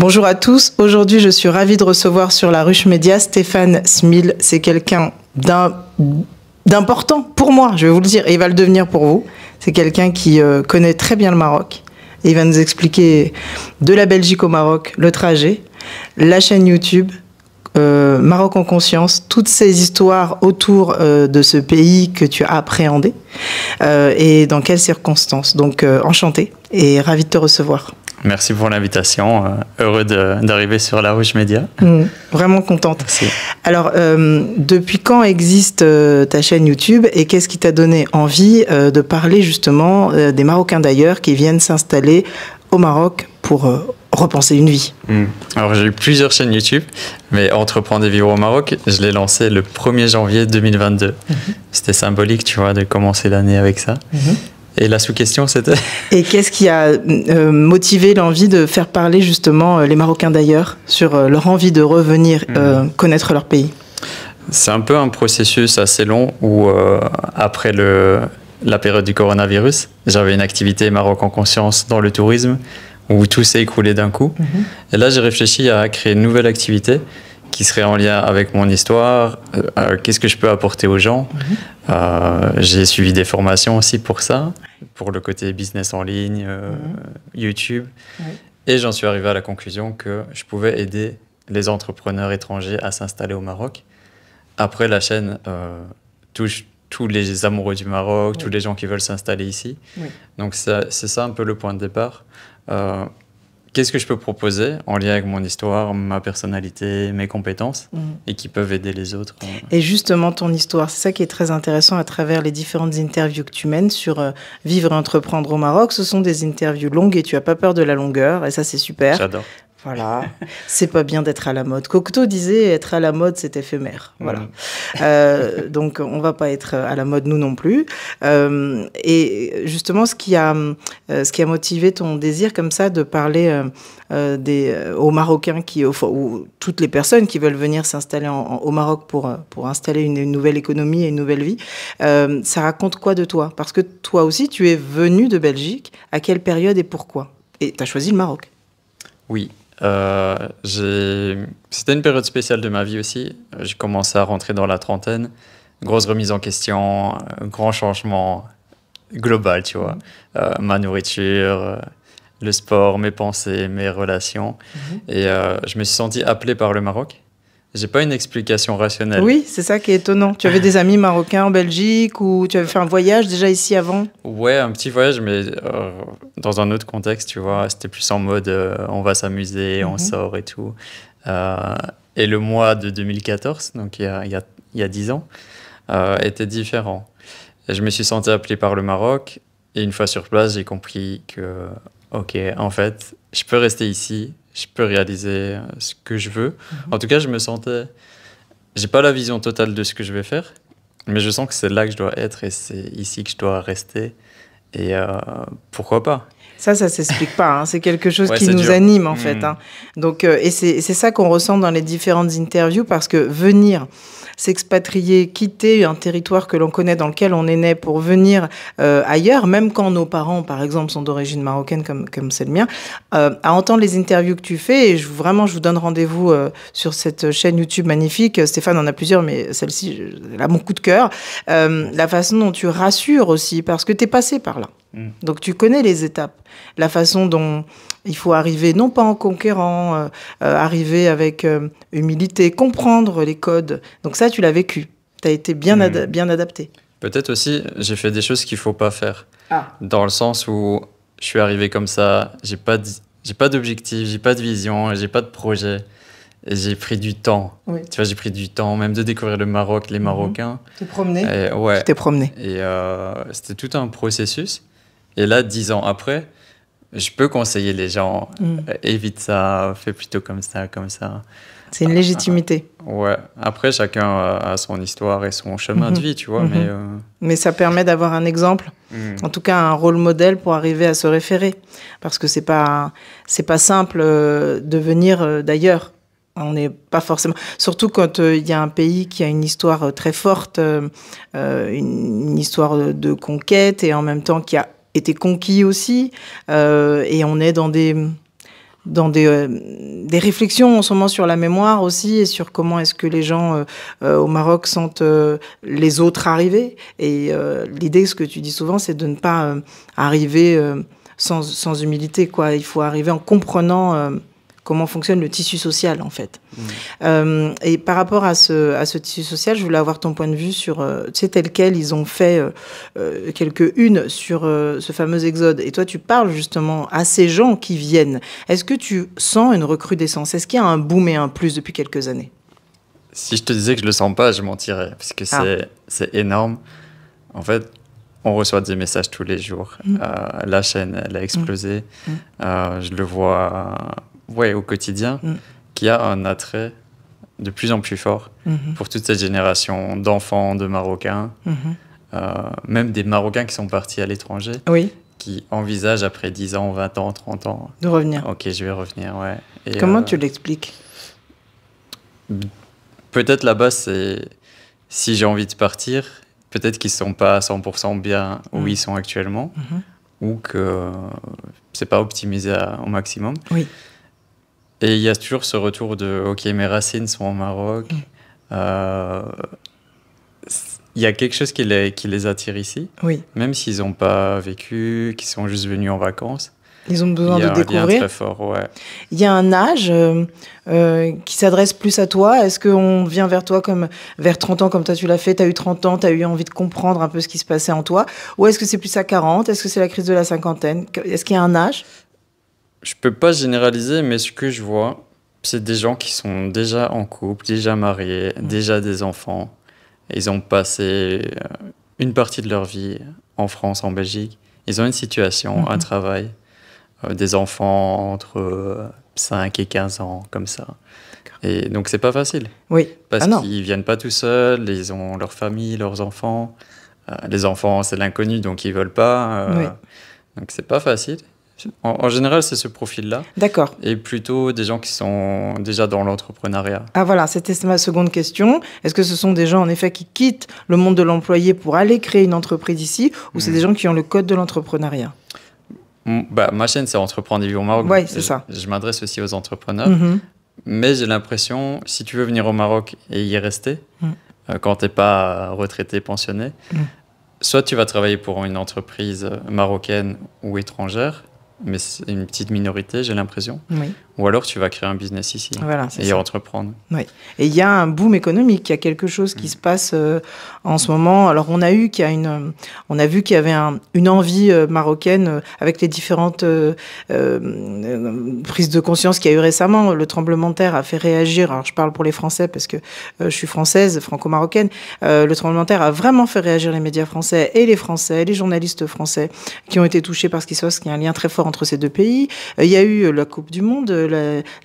Bonjour à tous. Aujourd'hui, je suis ravie de recevoir sur la Ruche Média Stéphane Smil. C'est quelqu'un d'important pour moi, je vais vous le dire, et il va le devenir pour vous. C'est quelqu'un qui connaît très bien le Maroc. Et il va nous expliquer de la Belgique au Maroc, le trajet, la chaîne YouTube, Maroc en conscience, toutes ces histoires autour de ce pays que tu as appréhendé et dans quelles circonstances. Donc, enchanté et ravi de te recevoir. Merci pour l'invitation. Heureux d'arriver sur la Ruche Média. Vraiment contente. Merci. Alors, depuis quand existe ta chaîne YouTube et qu'est-ce qui t'a donné envie de parler justement des Marocains d'ailleurs qui viennent s'installer au Maroc pour repenser une vie? Alors, j'ai eu plusieurs chaînes YouTube, mais Entreprendre et vivre au Maroc, je l'ai lancé le 1er janvier 2022. C'était symbolique, tu vois, de commencer l'année avec ça. Et la sous-question, c'était... Et qu'est-ce qui a motivé l'envie de faire parler justement les Marocains d'ailleurs sur leur envie de revenir connaître leur pays? C'est un peu un processus assez long où, après la période du coronavirus, j'avais une activité Maroc en conscience dans le tourisme où tout s'est écroulé d'un coup. Et là, j'ai réfléchi à créer une nouvelle activité qui serait en lien avec mon histoire, qu'est-ce que je peux apporter aux gens. J'ai suivi des formations aussi pour ça, pour le côté business en ligne, YouTube. Et j'en suis arrivé à la conclusion que je pouvais aider les entrepreneurs étrangers à s'installer au Maroc. Après, la chaîne touche tous les amoureux du Maroc, tous les gens qui veulent s'installer ici. Donc c'est ça un peu le point de départ. Qu'est-ce que je peux proposer en lien avec mon histoire, ma personnalité, mes compétences et qui peuvent aider les autres. Et justement, ton histoire, c'est ça qui est très intéressant à travers les différentes interviews que tu mènes sur Vivre et entreprendre au Maroc. Ce sont des interviews longues et tu n'as pas peur de la longueur et ça, c'est super. J'adore. Voilà, c'est pas bien d'être à la mode. Cocteau disait être à la mode, c'est éphémère. Voilà. Donc, on va pas être à la mode, nous non plus. Et justement, ce qui a motivé ton désir comme ça de parler aux Marocains ou toutes les personnes qui veulent venir s'installer au Maroc pour installer une nouvelle économie et une nouvelle vie, ça raconte quoi de toi? Parce que toi aussi, tu es venu de Belgique. À quelle période et pourquoi? Et tu as choisi le Maroc. Oui. C'était une période spéciale de ma vie aussi. J'ai commencé à rentrer dans la trentaine. Grosse remise en question, grand changement global, tu vois. Ma nourriture, le sport, mes pensées, mes relations. Et je me suis senti appelé par le Maroc. J'ai pas une explication rationnelle. Oui, c'est ça qui est étonnant. Tu avais des amis marocains en Belgique ou tu avais fait un voyage déjà ici avant? Ouais, un petit voyage, mais dans un autre contexte, tu vois. C'était plus en mode on va s'amuser, on sort et tout. Et le mois de 2014, donc il y a 10 ans, était différent. Et je me suis senti appelé par le Maroc. Et une fois sur place, j'ai compris que, ok, en fait, je peux rester ici. Je peux réaliser ce que je veux. En tout cas, je me sentais... J'ai pas la vision totale de ce que je vais faire, mais je sens que c'est là que je dois être et c'est ici que je dois rester. Et pourquoi pas? Ça s'explique pas. Hein. C'est quelque chose qui nous anime, en fait. Hein. Donc, et c'est ça qu'on ressent dans les différentes interviews, parce que venir s'expatrier, quitter un territoire que l'on connaît, dans lequel on est né, pour venir ailleurs, même quand nos parents, par exemple, sont d'origine marocaine, comme c'est le mien, à entendre les interviews que tu fais, et vraiment, je vous donne rendez-vous sur cette chaîne YouTube magnifique. Stéphane en a plusieurs, mais celle-ci, elle a mon coup de cœur. La façon dont tu rassures aussi, parce que tu es passé par là. Donc, tu connais les étapes. La façon dont il faut arriver, non pas en conquérant, arriver avec humilité, comprendre les codes. Donc ça, tu l'as vécu. Tu as été bien adapté. Peut-être aussi, j'ai fait des choses qu'il ne faut pas faire. Dans le sens où je suis arrivé comme ça, j'ai pas d'objectif, j'ai pas de vision, j'ai pas de projet. Et j'ai pris du temps. Tu vois, j'ai pris du temps même de découvrir le Maroc, les Marocains. Tu t'es promené? Tu t'es promené. Et c'était tout un processus. Et là, 10 ans après, je peux conseiller les gens, évite ça, fais plutôt comme ça, comme ça. C'est une légitimité. Ouais. Après, chacun a son histoire et son chemin de vie, tu vois. Mais ça permet d'avoir un exemple, en tout cas un rôle modèle pour arriver à se référer. Parce que c'est pas simple de venir d'ailleurs. On n'est pas forcément... Surtout quand il y a un pays qui a une histoire très forte, une histoire de conquête et en même temps qui a été conquis aussi. Et on est dans des dans des réflexions en ce moment sur la mémoire aussi et sur comment est-ce que les gens au Maroc sentent les autres arriver. Et l'idée, ce que tu dis souvent, c'est de ne pas arriver sans humilité, quoi. Il faut arriver en comprenant comment fonctionne le tissu social, en fait. Et par rapport à ce tissu social, je voulais avoir ton point de vue sur, tu sais, tel quel ils ont fait quelques-unes sur ce fameux exode. Et toi, tu parles justement à ces gens qui viennent. Est-ce que tu sens une recrudescence? Est-ce qu'il y a un boom et un plus depuis quelques années? Si je te disais que je le sens pas, je mentirais, parce que c'est énorme. En fait, on reçoit des messages tous les jours. La chaîne, elle a explosé. Je le vois... au quotidien, qu'il y a un attrait de plus en plus fort pour toute cette génération d'enfants, de Marocains, même des Marocains qui sont partis à l'étranger, qui envisagent après 10 ans, 20 ans, 30 ans... de revenir. Ok, je vais revenir, ouais. Et comment tu l'expliques? Peut-être là-bas, c'est... Si j'ai envie de partir, peut-être qu'ils ne sont pas à 100% bien où ils sont actuellement, ou que ce n'est pas optimisé au maximum. Oui. Et il y a toujours ce retour de « Ok, mes racines sont au Maroc. Il y a quelque chose qui les attire ici. Oui. Même s'ils n'ont pas vécu, qu'ils sont juste venus en vacances. Ils ont besoin de découvrir. Il y a un lien très fort, ouais. Il y a un âge qui s'adresse plus à toi. Est-ce qu'on vient vers toi comme vers 30 ans, comme toi tu l'as fait? Tu as eu 30 ans, tu as eu envie de comprendre un peu ce qui se passait en toi? Ou est-ce que c'est plus à 40? Est-ce que c'est la crise de la cinquantaine? Est-ce qu'il y a un âge? Je peux pas généraliser, mais ce que je vois, c'est des gens qui sont déjà en couple, déjà mariés, déjà des enfants. Ils ont passé une partie de leur vie en France, en Belgique. Ils ont une situation, un travail, des enfants entre 5 et 15 ans, comme ça. Et donc, c'est pas facile. Oui. Parce qu'ils viennent pas tout seuls, ils ont leur famille, leurs enfants. Les enfants, c'est l'inconnu, donc ils veulent pas. Donc, c'est pas facile. En général, c'est ce profil-là. D'accord. Et plutôt des gens qui sont déjà dans l'entrepreneuriat. Ah voilà, c'était ma seconde question. Est-ce que ce sont des gens, en effet, qui quittent le monde de l'employé pour aller créer une entreprise ici, ou c'est des gens qui ont le code de l'entrepreneuriat? Ma chaîne, c'est Entreprendre et Vivre au Maroc. Oui, c'est ça. Je m'adresse aussi aux entrepreneurs. Mais j'ai l'impression, si tu veux venir au Maroc et y rester, quand tu n'es pas retraité, pensionné, soit tu vas travailler pour une entreprise marocaine ou étrangère, mais c'est une petite minorité, j'ai l'impression. Oui. Ou alors tu vas créer un business ici et y entreprendre. Oui. Et il y a un boom économique, il y a quelque chose qui se passe en ce moment. Alors on a vu qu'il y avait une envie marocaine avec les différentes prises de conscience qu'il y a eu récemment. Le tremblement de terre a fait réagir. Alors je parle pour les Français parce que je suis française, franco-marocaine. Le tremblement de terre a vraiment fait réagir les médias français et les Français, les journalistes français qui ont été touchés par ce qui se passe. Il y a un lien très fort entre ces deux pays. Il y a eu la Coupe du Monde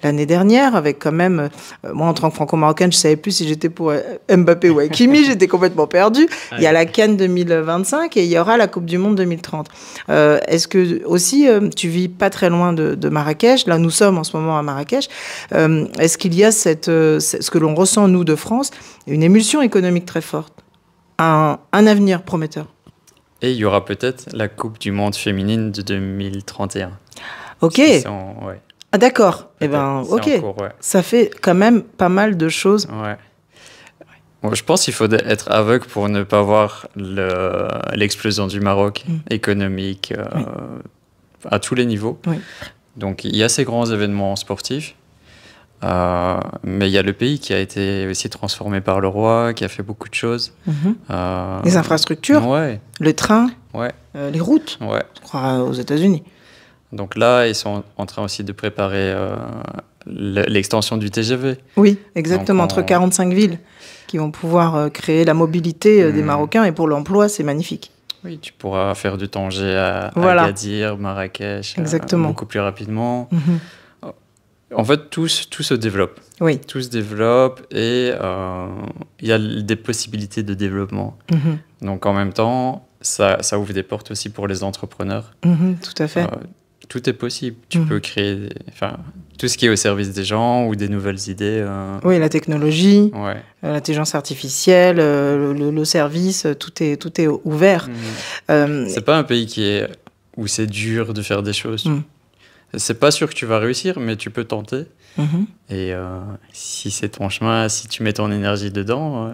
l'année dernière, avec quand même, moi en tant que franco-marocaine, je savais plus si j'étais pour Mbappé ou Hakimi, j'étais complètement perdue. Il y a la CAN 2025 et il y aura la Coupe du Monde 2030. Est-ce que aussi, tu vis pas très loin de Marrakech, là nous sommes en ce moment à Marrakech, est-ce qu'il y a ce que l'on ressent nous de France, une émulsion économique très forte, un avenir prometteur? Et il y aura peut-être la Coupe du Monde féminine de 2031. Ok. Ah d'accord. Eh ben, ok. Cours, ça fait quand même pas mal de choses. Ouais. Bon, je pense qu'il faut être aveugle pour ne pas voir l'explosion du Maroc économique à tous les niveaux. Oui. Donc il y a ces grands événements sportifs, mais il y a le pays qui a été aussi transformé par le roi, qui a fait beaucoup de choses. Les infrastructures, le train, les routes, je crois aux États-Unis. Donc là, ils sont en train aussi de préparer l'extension du TGV. Oui, exactement, entre 45 villes qui vont pouvoir créer la mobilité des Marocains. Et pour l'emploi, c'est magnifique. Oui, tu pourras faire du Tanger à Agadir, Marrakech, beaucoup plus rapidement. En fait, tout se développe. Oui. Tout se développe et il y a des possibilités de développement. Donc en même temps, ça ouvre des portes aussi pour les entrepreneurs. Tout à fait. Tout est possible. Tu peux créer tout ce qui est au service des gens ou des nouvelles idées. Oui, la technologie, l'intelligence artificielle, le service, tout est ouvert. C'est pas un pays où c'est dur de faire des choses. C'est pas sûr que tu vas réussir, mais tu peux tenter. Et si c'est ton chemin, si tu mets ton énergie dedans,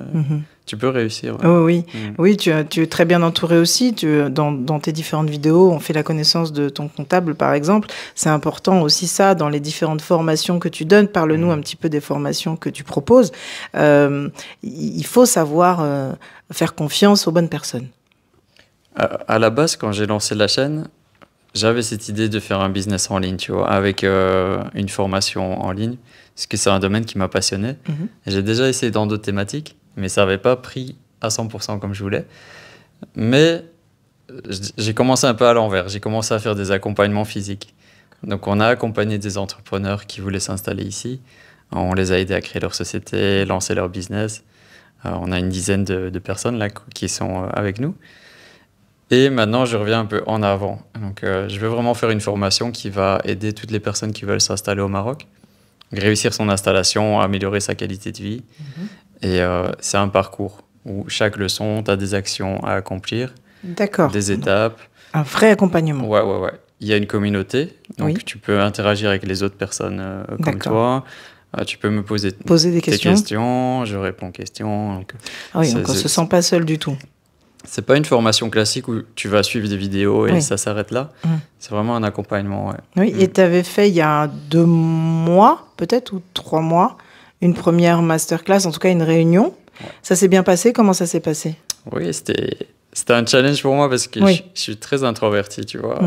tu peux réussir. Ouais. Oh, oui, oui, tu es très bien entouré aussi. Dans tes différentes vidéos, on fait la connaissance de ton comptable, par exemple. C'est important aussi ça, dans les différentes formations que tu donnes. Parle-nous un petit peu des formations que tu proposes. Il faut savoir faire confiance aux bonnes personnes. À la base, quand j'ai lancé la chaîne, j'avais cette idée de faire un business en ligne, tu vois, avec une formation en ligne, parce que c'est un domaine qui m'a passionné. J'ai déjà essayé dans d'autres thématiques, mais ça n'avait pas pris à 100% comme je voulais. Mais j'ai commencé un peu à l'envers. J'ai commencé à faire des accompagnements physiques. Donc, on a accompagné des entrepreneurs qui voulaient s'installer ici. On les a aidés à créer leur société, lancer leur business. On a une dizaine de personnes là qui sont avec nous. Et maintenant, je reviens un peu en avant. Donc, je veux vraiment faire une formation qui va aider toutes les personnes qui veulent s'installer au Maroc, réussir son installation, améliorer sa qualité de vie. Et c'est un parcours où chaque leçon, tu as des actions à accomplir, des étapes. Un vrai accompagnement. Ouais. Il y a une communauté, donc tu peux interagir avec les autres personnes comme toi. Tu peux me poser des questions, je réponds aux questions. Donc, on ne se sent pas seul du tout. C'est pas une formation classique où tu vas suivre des vidéos et ça s'arrête là. C'est vraiment un accompagnement. Ouais. Oui, et tu avais fait il y a 2 mois, peut-être, ou 3 mois, une première masterclass, en tout cas une réunion. Ça s'est bien passé? Comment ça s'est passé? Oui, c'était un challenge pour moi parce que je suis très introverti, tu vois.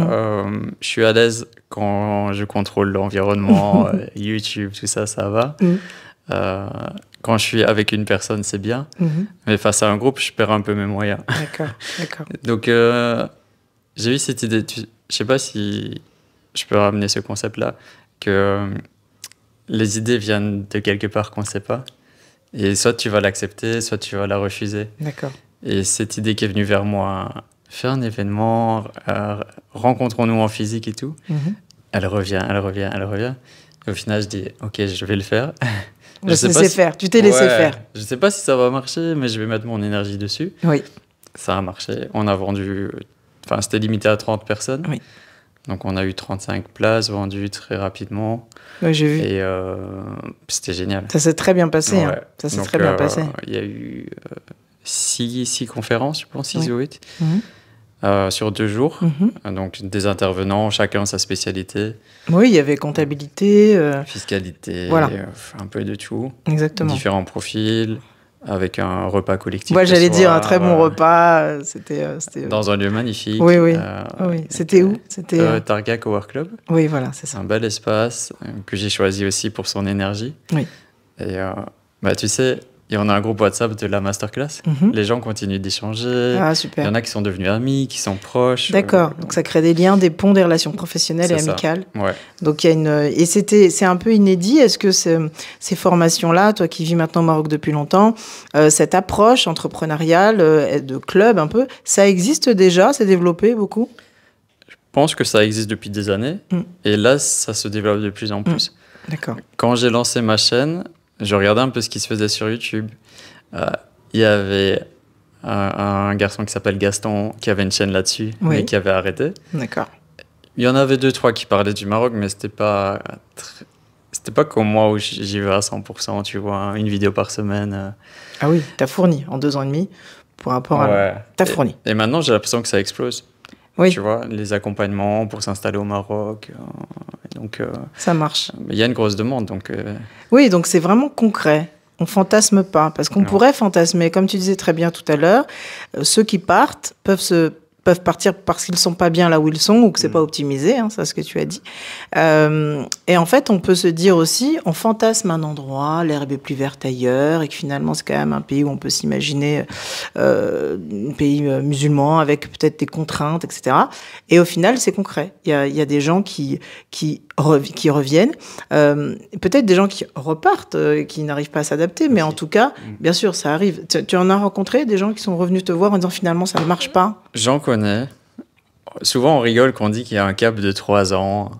Je suis à l'aise quand je contrôle l'environnement, YouTube, tout ça, ça va. Quand je suis avec une personne, c'est bien. Mais face à un groupe, je perds un peu mes moyens. D'accord. Donc, j'ai eu cette idée. Je ne sais pas si je peux ramener ce concept-là, que les idées viennent de quelque part qu'on ne sait pas. Et soit tu vas l'accepter, soit tu vas la refuser. D'accord. Et cette idée qui est venue vers moi, faire un événement, rencontrons-nous en physique et tout, elle revient. Et au final, je dis, OK, je vais le faire. Tu t'es laissé faire. Je ne sais pas si ça va marcher, mais je vais mettre mon énergie dessus. Oui. Ça a marché. On a vendu... Enfin, c'était limité à 30 personnes. Oui. Donc, on a eu 35 places vendues très rapidement. Oui, j'ai vu. Et c'était génial. Ça s'est très bien passé. Ouais. Ça s'est très bien passé. Il y a eu 6 conférences, je pense, 6 ou 8. Sur 2 jours. Donc, des intervenants, chacun sa spécialité. Oui, il y avait comptabilité. Fiscalité, un peu de tout. Exactement. Différents profils, avec un repas collectif. Moi, j'allais dire un très bon repas. C'était dans un lieu magnifique. Oui. C'était où? C'était Targa Cowork Club. Oui, voilà, c'est ça. Un bel espace que j'ai choisi aussi pour son énergie. Oui. Et tu sais... Et on a un groupe WhatsApp de la masterclass. Les gens continuent d'échanger. Ah, super. Il y en a qui sont devenus amis, qui sont proches. D'accord. Donc, ça crée des liens, des ponts, des relations professionnelles et amicales. Ouais. Donc, il y a et c'est un peu inédit. Est-ce que ces formations-là, toi qui vis maintenant au Maroc depuis longtemps, cette approche entrepreneuriale, de club un peu, ça existe déjà? C'est développé beaucoup? Je pense que ça existe depuis des années. Et là, ça se développe de plus en plus. D'accord. Quand j'ai lancé ma chaîne, je regardais un peu ce qui se faisait sur YouTube. Il y avait un garçon qui s'appelle Gaston qui avait une chaîne là-dessus, mais qui avait arrêté. D'accord. Il y en avait 2-3 qui parlaient du Maroc, mais c'était pas comme moi où j'y vais à 100%, tu vois, une vidéo par semaine. Ah oui, t'as fourni en 2 ans et demi pour rapport à... T'as fourni. Et maintenant, j'ai l'impression que ça explose. Oui. Tu vois, les accompagnements pour s'installer au Maroc. Donc, ça marche. Il y a une grosse demande. Donc, Oui, donc c'est vraiment concret. On fantasme pas. Parce qu'on pourrait fantasmer, comme tu disais très bien tout à l'heure, ceux qui partent peuvent partir parce qu'ils ne sont pas bien là où ils sont ou que c'est pas optimisé, c'est ce que tu as dit. Et en fait, on peut se dire aussi, on fantasme un endroit, l'herbe est plus verte ailleurs, et que finalement, c'est quand même un pays où on peut s'imaginer un pays musulman avec peut-être des contraintes, etc. Et au final, c'est concret. Il y a des gens qui reviennent, peut-être des gens qui repartent, qui n'arrivent pas à s'adapter, mais en tout cas, bien sûr, ça arrive. Tu en as rencontré des gens qui sont revenus te voir en disant finalement ça ne marche pas? J'en connais. Souvent, on rigole quand on dit qu'il y a un cap de 3 ans.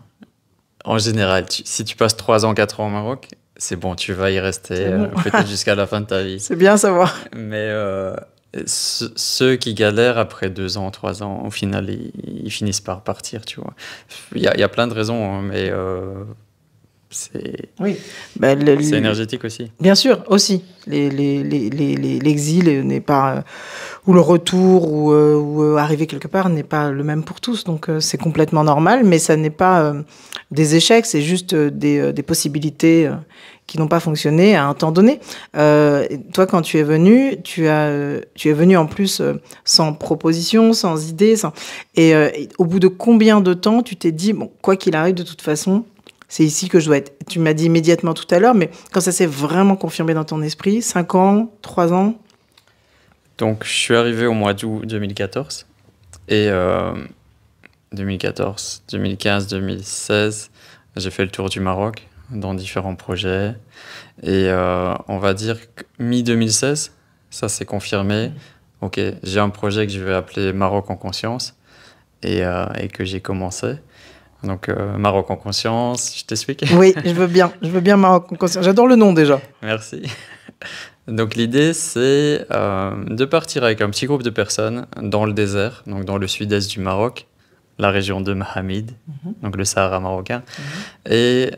En général, si tu passes 3 ans, 4 ans au Maroc, c'est bon, tu vas y rester peut-être jusqu'à la fin de ta vie. C'est bien à savoir. Mais ceux qui galèrent après 2 ans, 3 ans, au final, ils finissent par partir, tu vois. Il y a plein de raisons, hein, mais c'est c'est énergétique aussi. Bien sûr, aussi. L'exil n'est pas... ou le retour, ou arriver quelque part n'est pas le même pour tous. Donc, c'est complètement normal, mais ça n'est pas des échecs, c'est juste des possibilités qui n'ont pas fonctionné à un temps donné. Toi, quand tu es venu, tu es venu en plus sans proposition, sans idée. Et au bout de combien de temps tu t'es dit, bon, quoi qu'il arrive, de toute façon, c'est ici que je dois être. Tu m'as dit immédiatement tout à l'heure, mais quand ça s'est vraiment confirmé dans ton esprit, 5 ans, 3 ans? Donc, je suis arrivé au mois d'août 2014. Et 2014, 2015, 2016, j'ai fait le tour du Maroc dans différents projets. Et on va dire que mi-2016, ça s'est confirmé. Ok, j'ai un projet que je vais appeler Maroc en conscience et que j'ai commencé. Donc, Maroc en conscience, je t'explique? Oui, je veux bien Maroc en conscience. J'adore le nom déjà. Merci. Donc, l'idée, c'est de partir avec un petit groupe de personnes dans le désert, donc dans le sud-est du Maroc, la région de Mahamid, donc le Sahara marocain. Et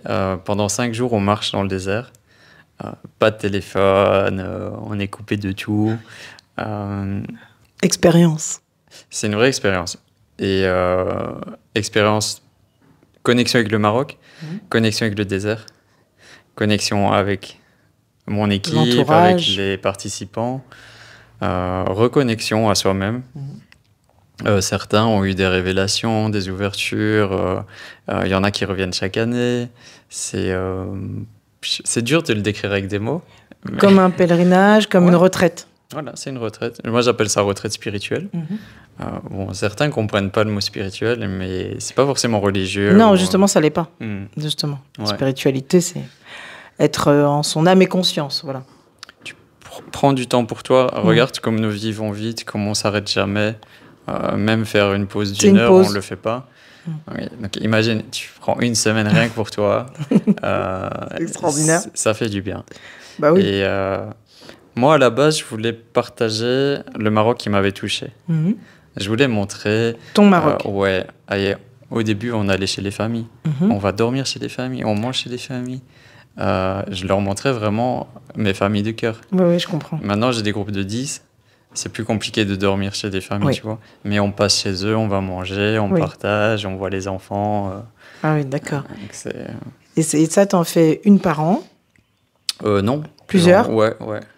pendant 5 jours, on marche dans le désert. Pas de téléphone, on est coupé de tout. Expérience. C'est une vraie expérience. Et expérience, connexion avec le Maroc, connexion avec le désert, connexion avec mon équipe, avec les participants, reconnexion à soi-même. Certains ont eu des révélations, des ouvertures. Il y en a qui reviennent chaque année. C'est dur de le décrire avec des mots. Mais... Comme un pèlerinage, comme une retraite. Voilà, c'est une retraite. Moi, j'appelle ça retraite spirituelle. Bon, certains ne comprennent pas le mot spirituel, mais c'est pas forcément religieux. Non, justement, ça l'est pas. Justement. Spiritualité, c'est être en son âme et conscience. Voilà. Tu prends du temps pour toi. Regarde comme nos vies vont vite, comme on s'arrête jamais. Même faire une pause d'1 heure, on le fait pas. Donc imagine, tu prends 1 semaine rien que pour toi. C'est extraordinaire. Ça fait du bien. Bah oui. Et moi, à la base, je voulais partager le Maroc qui m'avait touché. Je voulais montrer... Ton Maroc. Ouais. Au début, on allait chez les familles. On va dormir chez les familles. On mange chez les familles. Je leur montrais vraiment mes familles de cœur. Oui, je comprends. Maintenant, j'ai des groupes de 10. C'est plus compliqué de dormir chez des familles, tu vois. Mais on passe chez eux, on va manger, on partage, on voit les enfants. Ah oui, d'accord. Et ça, t'en fais une par an? Non. Plusieurs? Ouais.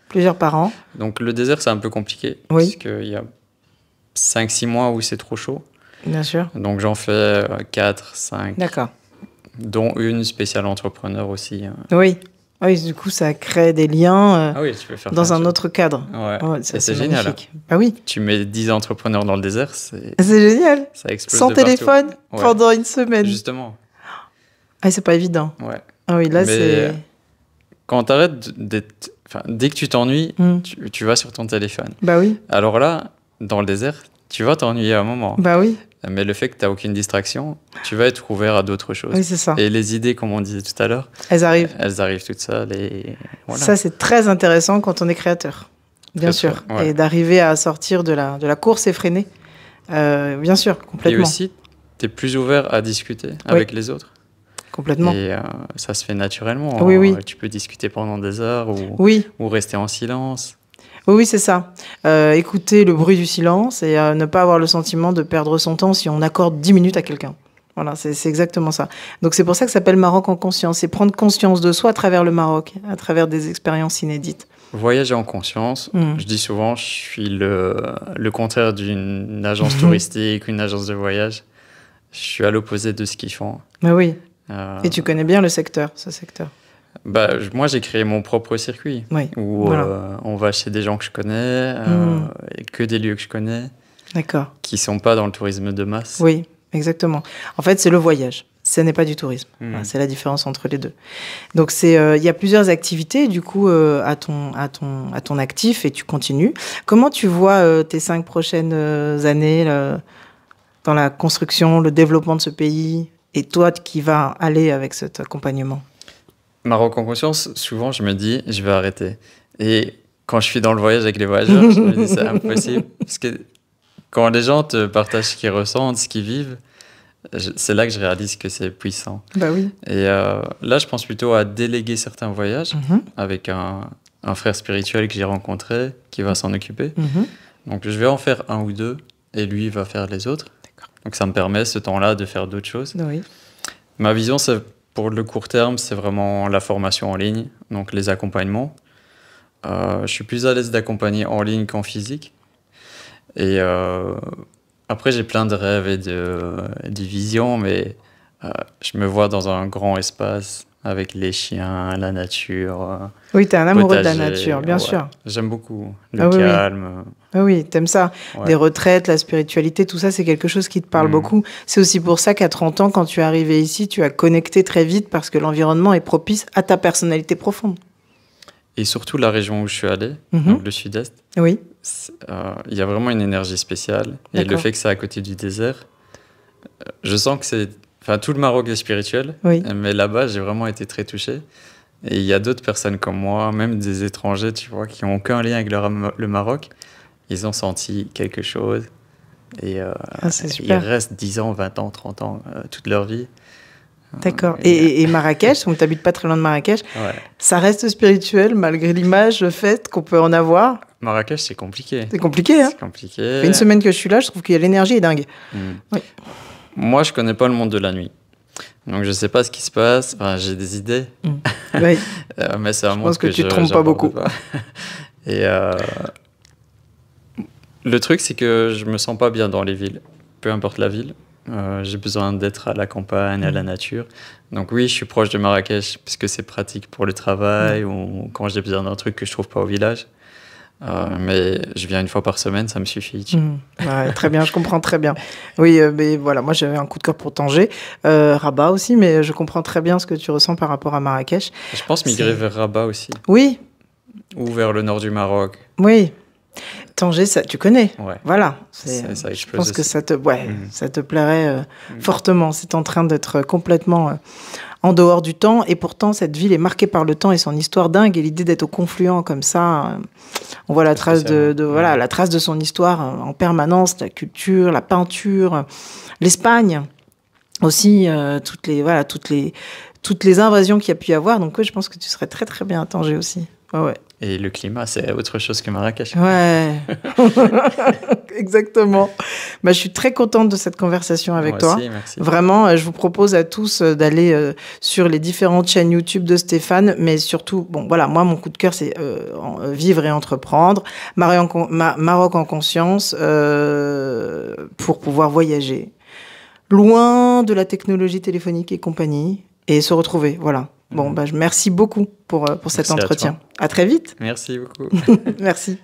Plusieurs par an? Donc le désert, c'est un peu compliqué. Parce qu'il y a 5-6 mois où c'est trop chaud. Bien sûr. Donc j'en fais 4, 5. D'accord. Dont une spéciale entrepreneur aussi. Oui. Oui, du coup, ça crée des liens tu peux faire dans un autre cadre. Ouais. C'est génial. Ah oui. Tu mets 10 entrepreneurs dans le désert, c'est génial. Ça explose sans téléphone pendant 1 semaine. Justement. Ah, c'est pas évident. Ouais. Ah oui, là, c'est... Quand t'arrêtes d'être... Enfin, dès que tu t'ennuies, tu vas sur ton téléphone. Bah oui. Alors là, dans le désert, tu vas t'ennuyer à un moment. Bah oui. Mais le fait que tu n'as aucune distraction, tu vas être ouvert à d'autres choses. Oui, c'est ça. Et les idées, comme on disait tout à l'heure, elles arrivent toutes seules. Et voilà. Ça, c'est très intéressant quand on est créateur, bien sûr. Et d'arriver à sortir de la course effrénée. Bien sûr, complètement. Et aussi, tu es plus ouvert à discuter avec les autres. Complètement. Et ça se fait naturellement. Oui. Tu peux discuter pendant des heures ou rester en silence. Oui, c'est ça. Écouter le bruit du silence et ne pas avoir le sentiment de perdre son temps si on accorde 10 minutes à quelqu'un. Voilà, c'est exactement ça. Donc c'est pour ça que ça s'appelle Maroc en conscience. C'est prendre conscience de soi à travers le Maroc, à travers des expériences inédites. Voyager en conscience. Je dis souvent, je suis le contraire d'une agence touristique, une agence de voyage. Je suis à l'opposé de ce qu'ils font. Mais oui. Et tu connais bien ce secteur. Moi, j'ai créé mon propre circuit où on va chez des gens que je connais, et que des lieux que je connais, qui ne sont pas dans le tourisme de masse. Oui, exactement. En fait, c'est le voyage. Ce n'est pas du tourisme. Voilà, c'est la différence entre les deux. Donc, il y a plusieurs activités, du coup, à ton actif et tu continues. Comment tu vois tes 5 prochaines années dans la construction, le développement de ce pays et toi qui vas aller avec cet accompagnement? Maroc en conscience, souvent je me dis, je vais arrêter. Et quand je suis dans le voyage avec les voyageurs, je me dis c'est impossible. Parce que quand les gens te partagent ce qu'ils ressentent, ce qu'ils vivent, c'est là que je réalise que c'est puissant. Bah oui. Et là, je pense plutôt à déléguer certains voyages avec un frère spirituel que j'ai rencontré qui va s'en occuper. Donc, je vais en faire 1 ou 2 et lui va faire les autres. Donc, ça me permet ce temps-là de faire d'autres choses. Oui. Ma vision, pour le court terme, c'est vraiment la formation en ligne, donc les accompagnements. Je suis plus à l'aise d'accompagner en ligne qu'en physique. Et après, j'ai plein de rêves et de visions, mais je me vois dans un grand espace avec les chiens, la nature. Oui, t'es un amoureux de la nature, bien sûr. J'aime beaucoup le calme. Ah oui, t'aimes ça. Ouais. Des retraites, la spiritualité, tout ça, c'est quelque chose qui te parle beaucoup. C'est aussi pour ça qu'à 30 ans, quand tu es arrivé ici, tu as connecté très vite parce que l'environnement est propice à ta personnalité profonde. Et surtout la région où je suis allé, donc le sud-est. Oui. Il y a vraiment une énergie spéciale. Et le fait que c'est à côté du désert, je sens que c'est... Enfin, tout le Maroc est spirituel, mais là-bas, j'ai vraiment été très touché. Et il y a d'autres personnes comme moi, même des étrangers, tu vois, qui n'ont aucun lien avec le Maroc. Ils ont senti quelque chose. Et ils restent 10 ans, 20 ans, 30 ans, toute leur vie. D'accord. Et Marrakech, on t'habite pas très loin de Marrakech, ça reste spirituel malgré l'image, le fait qu'on peut en avoir. Marrakech, c'est compliqué. C'est compliqué, hein. C'est compliqué. Ça fait 1 semaine que je suis là, je trouve que l'énergie est dingue. Oui. Moi, je connais pas le monde de la nuit. Donc, je sais pas ce qui se passe. Enfin, j'ai des idées. Oui. Mais c'est un monde je pense que tu te trompes pas beaucoup. Et le truc, c'est que je me sens pas bien dans les villes. Peu importe la ville. J'ai besoin d'être à la campagne, à la nature. Donc oui, je suis proche de Marrakech parce que c'est pratique pour le travail ou quand j'ai besoin d'un truc que je trouve pas au village. Mais je viens 1 fois par semaine, ça me suffit. Ouais, très bien, je comprends très bien. Oui, mais voilà, moi j'avais un coup de cœur pour Tanger, Rabat aussi, mais je comprends très bien ce que tu ressens par rapport à Marrakech. Je pense migrer vers Rabat aussi. Oui. Ou vers le nord du Maroc. Oui. Tanger, ça, tu connais. Ouais. Voilà. Ça je pense que ça te plairait fortement. C'est en train d'être complètement en dehors du temps. Et pourtant, cette ville est marquée par le temps et son histoire dingue. Et l'idée d'être au confluent comme ça, on voit la trace la trace de son histoire en permanence, la culture, la peinture, l'Espagne aussi, toutes les invasions qu'il y a pu y avoir. Donc, je pense que tu serais très, très bien à Tanger aussi. Ouais. Et le climat, c'est autre chose que Marrakech. Ouais, exactement. Je suis très contente de cette conversation avec toi. Moi aussi, merci. Vraiment, je vous propose à tous d'aller sur les différentes chaînes YouTube de Stéphane, mais surtout, moi, mon coup de cœur, c'est vivre et entreprendre, Maroc en conscience, pour pouvoir voyager loin de la technologie téléphonique et compagnie et se retrouver, voilà. Bon, merci beaucoup pour cet entretien. À très vite. Merci beaucoup. Merci.